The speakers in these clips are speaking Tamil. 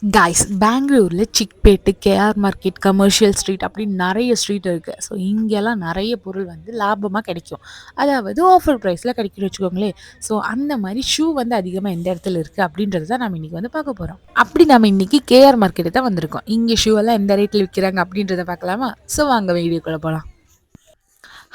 கைஸ் பெங்களூரில் Chickpet, KR market, commercial street அப்படின்னு நிறைய ஸ்ட்ரீட் இருக்குது. ஸோ இங்கெல்லாம் நிறைய பொருள் வந்து லாபமாக கிடைக்கும். அதாவது ஆஃபர் ப்ரைஸில் கிடைக்குன்னு வச்சுக்கோங்களேன். ஸோ அந்த மாதிரி ஷூ வந்து அதிகமாக எந்த இடத்துல இருக்குது அப்படின்றது தான் நம்ம இன்றைக்கி வந்து பார்க்க போகிறோம். அப்படி நம்ம இன்றைக்கி கேஆர் மார்க்கெட்டு தான் வந்திருக்கோம். இங்கே ஷூ எல்லாம் எந்த ரேட்டில் விற்கிறாங்க அப்படின்றத பார்க்கலாமா? ஸோ வாங்க வீடியோக்குள்ளே போகலாம்.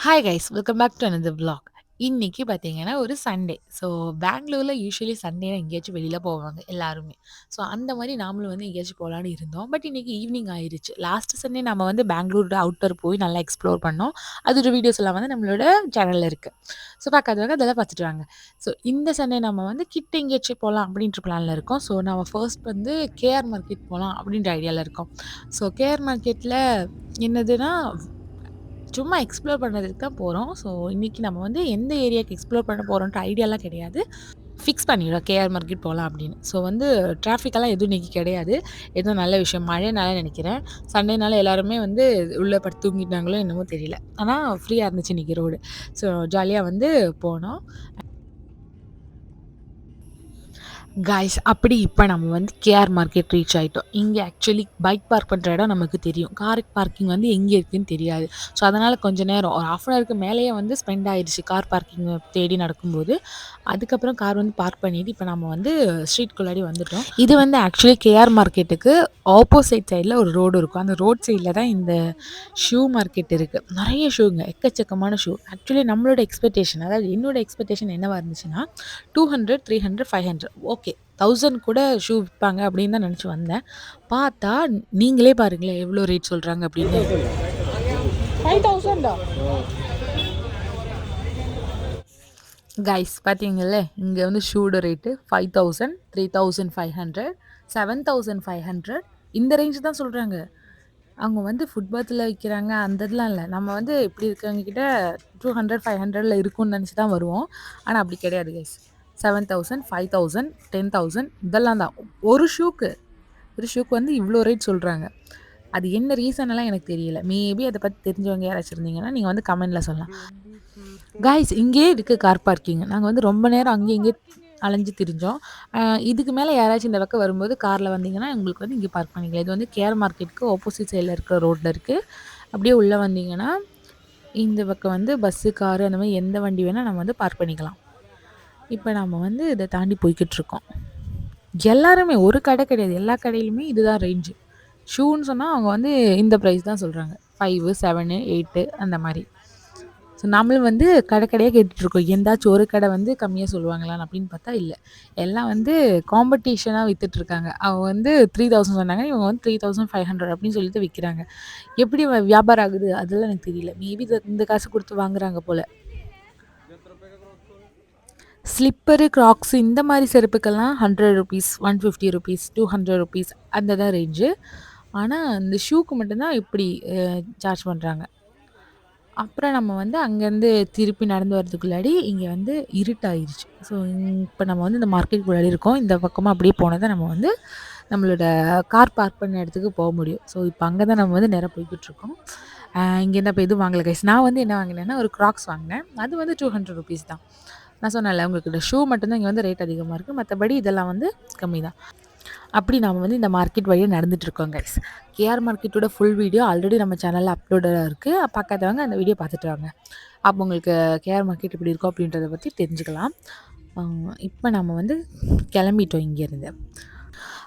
Hi guys, welcome back to another vlog. இன்னைக்கு பார்த்தீங்கன்னா ஒரு சண்டே. ஸோ பெங்களூரில் யூஸ்வலி சண்டேனா எங்கேயாச்சும் வெளியில் போவாங்க எல்லாருமே. ஸோ அந்த மாதிரி நாமளும் வந்து எங்கேயாச்சும் போகலான்னு இருந்தோம். பட் இன்னைக்கு ஈவினிங் ஆயிருச்சு. லாஸ்ட் சண்டே நம்ம வந்து பெங்களூரோட அவுட்டர் போய் நல்லா எக்ஸ்ப்ளோர் பண்ணோம். அதோட வீடியோஸ் எல்லாம் வந்து நம்மளோட சேனலில் இருக்குது. ஸோ பார்க்காதவங்க அதெல்லாம் பார்த்துட்டு வாங்க. ஸோ இந்த சண்டே நம்ம வந்து கிட்ட எங்கேயாச்சும் போகலாம் அப்படின்ற பிளானில் இருக்கோம். ஸோ நம்ம ஃபர்ஸ்ட் வந்து கேஆர் மார்க்கெட் போகலாம் அப்படின்ற ஐடியாவில் இருக்கோம். ஸோ கேஆர் மார்க்கெட்டில் என்னதுன்னா சும்மா எக்ஸ்ப்ளோர் பண்ணுறதுக்கு தான் போகிறோம். ஸோ இன்றைக்கி நம்ம வந்து எந்த ஏரியாவுக்கு எக்ஸ்ப்ளோர் பண்ண போகிறோன்ற ஐடியாலாம் கிடையாது. ஃபிக்ஸ் பண்ணிடுறோம் கேஆர் மார்க்கெட் போகலாம் அப்படின்னு. ஸோ வந்து டிராஃபிக்கெல்லாம் எதுவும் இன்றைக்கி கிடையாது. ஏதோ நல்ல விஷயம். மழைனால நினைக்கிறேன். சண்டேனால எல்லாருமே வந்து உள்ளே படுத்து தூங்கிட்டாங்களோ என்னமோ தெரியல. ஆனால் ஃப்ரீயாக இருந்துச்சு இன்றைக்கி ரோடு. ஸோ ஜாலியாக வந்து போனோம். கைஸ் அப்படி இப்போ நம்ம வந்து கேஆர் மார்க்கெட் ரீச் ஆகிட்டோம். இங்கே ஆக்சுவலி பைக் பார்க் பண்ணுற இடம் நமக்கு தெரியும். கார் பார்க்கிங் வந்து எங்கே இருக்குதுன்னு தெரியாது. ஸோ அதனால் கொஞ்சம் நேரம் ஒரு ½ ஹவருக்கு மேலேயே வந்து ஸ்பெண்ட் ஆயிடுச்சு கார் பார்க்கிங் தேடி நடக்கும்போது. அதுக்கப்புறம் கார் வந்து பார்க் பண்ணிவிட்டு இப்போ நம்ம வந்து ஸ்ட்ரீட்குள்ளாடி வந்துட்டோம். இது வந்து ஆக்சுவலி கேஆர் மார்க்கெட்டுக்கு ஆப்போசிட் சைடில் ஒரு ரோடு இருக்கும். அந்த ரோட் சைடில் தான் இந்த ஷூ மார்க்கெட் இருக்குது. நிறைய ஷூங்க, எக்கச்சக்கமான ஷூ. ஆக்சுவலி நம்மளோட எக்ஸ்பெக்டேஷன், அதாவது என்னோட எக்ஸ்பெக்டேஷன் என்னவாக இருந்துச்சுன்னா 200, 300, 500 ஓகே 1000 கூட ஷூ விற்பாங்க அப்படின்னு தான் நினச்சி வந்தேன். பார்த்தா நீங்களே பாருங்களேன் எவ்வளோ ரேட் சொல்கிறாங்க அப்படின்னு. 5000 கைஸ் பார்த்தீங்கல்ல, இங்கே வந்து ஷூட ரேட்டு 5000, 3500, 7500 இந்த ரேஞ்சு தான் சொல்கிறாங்க. அவங்க வந்து ஃபுட்பாத்தில் விற்கிறாங்க அந்த இதெலாம் இல்லை. நம்ம வந்து இப்படி இருக்கவங்க கிட்ட 200, 500 இருக்கும்னு நினச்சி தான் வருவோம். ஆனால் அப்படி கிடையாது கைஸ். 7000, 5000, 10000 இதெல்லாம் தான் ஒரு ஷூக்கு வந்து இவ்வளோ ரேட் சொல்கிறாங்க. அது என்ன ரீசன் எல்லாம் எனக்கு தெரியல. மேபி அதை பற்றி தெரிஞ்சவங்க யாராச்சும் இருந்தீங்கன்னா நீங்கள் வந்து கமெண்டில் சொல்லலாம். கைஸ் இங்கேயே இருக்குது கார் பார்க்கிங். நாங்கள் வந்து ரொம்ப நேரம் அங்கேயும் இங்கே அலைஞ்சு திரிஞ்சோம். இதுக்கு மேலே யாராச்சும் இந்த பக்கம் வரும்போது காரில் வந்தீங்கன்னா உங்களுக்கு வந்து இங்கே பார்க் பண்ணிக்கலாம். இது வந்து கேஆர் மார்க்கெட்டுக்கு ஆப்போசிட் சைடில் இருக்கிற ரோட்டில் இருக்குது. அப்படியே உள்ளே வந்தீங்கன்னா இந்த பக்கம் வந்து பஸ்ஸு, காரு அந்த மாதிரி எந்த வண்டி வேணால் நம்ம வந்து பார்க் பண்ணிக்கலாம். இப்போ நம்ம வந்து இதை தாண்டி போய்கிட்டு இருக்கோம். எல்லாருமே ஒரு கடை கிடையாது, எல்லா கடையிலுமே இதுதான் ரேஞ்சு. ஷூன்னு சொன்னால் அவங்க வந்து இந்த ப்ரைஸ் தான் சொல்கிறாங்க. 5, 7, 8 அந்த மாதிரி. ஸோ நம்மளும் வந்து கடையாக கேட்டுட்ருக்கோம். எந்தாச்சும் ஒரு கடை வந்து கம்மியாக சொல்லுவாங்களான்னு அப்படின்னு பார்த்தா இல்லை. எல்லாம் வந்து காம்படிஷனாக விற்றுட்ருக்காங்க. அவங்க வந்து 3000 சொன்னாங்க, இவங்க வந்து 3500 அப்படின்னு சொல்லிட்டு விற்கிறாங்க. எப்படி வியாபாரம் ஆகுது அதெல்லாம் எனக்கு தெரியல. மேபி இந்த காசு கொடுத்து வாங்குறாங்க போல். ஸ்லிப்பரு, க்ராக்ஸு இந்த மாதிரி செருப்புக்கெல்லாம் 100 ருபீஸ், 150 ருபீஸ், 200 ருபீஸ் அந்த தான் ரேஞ்சு. ஆனால் இந்த ஷூக்கு மட்டும்தான் இப்படி சார்ஜ் பண்ணுறாங்க. அப்புறம் நம்ம வந்து அங்கேருந்து திருப்பி நடந்து வரதுக்குள்ளாடி இங்கே வந்து இருட்டாயிருச்சு. ஸோ இப்போ நம்ம வந்து இந்த மார்க்கெட்டுக்குள்ளாடி இருக்கோம். இந்த பக்கமாக அப்படியே போனால் தான் நம்ம வந்து நம்மளோட கார் பார்க் பண்ண இடத்துக்கு போக முடியும். ஸோ இப்போ அங்கே தான் நம்ம வந்து நேராக போய்கிட்ருக்கோம். இங்கேருந்து அப்போ எதுவும் வாங்கலை கைஸ். நான் வந்து என்ன வாங்கினேன்னா ஒரு க்ராக்ஸ் வாங்கினேன். அது வந்து 200 ருபீஸ் தான். நான் சொன்னேன்ல உங்களுக்கு ஷூ மட்டும்தான் இங்கே வந்து ரேட் அதிகமாக இருக்குது. மற்றபடி இதெல்லாம் வந்து கம்மி தான். அப்படி நம்ம வந்து இந்த மார்க்கெட் வழியாக நடந்துகிட்ருக்கோம் கைஸ். கேஆர் மார்க்கெட்டோட ஃபுல் வீடியோ ஆல்ரெடி நம்ம சேனலில் அப்லோடாக இருக்குது. பார்க்காதவங்க அந்த வீடியோ பார்த்துட்டு வாங்க. அப்போ உங்களுக்கு கேஆர் மார்க்கெட் எப்படி இருக்கும் அப்படின்றத பற்றி தெரிஞ்சுக்கலாம். இப்போ நம்ம வந்து கிளம்பிட்டோம் இங்கேருந்து.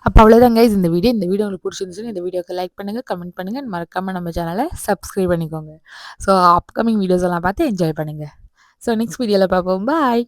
அப்போ அவ்வளோதான் கைஸ் இந்த வீடியோ. உங்களுக்கு பிடிச்சிருந்துச்சுன்னா இந்த வீடியோக்கு லைக் பண்ணுங்கள், கமெண்ட் பண்ணுங்கள், மறக்காமல் நம்ம சேனலை சப்ஸ்கிரைப் பண்ணிக்கோங்க. ஸோ அப்கமிங் வீடியோஸ் எல்லாம் பார்த்து என்ஜாய் பண்ணுங்கள். ஸோ நெக்ஸ்ட் வீடியோவில் பார்ப்போம். பாய்.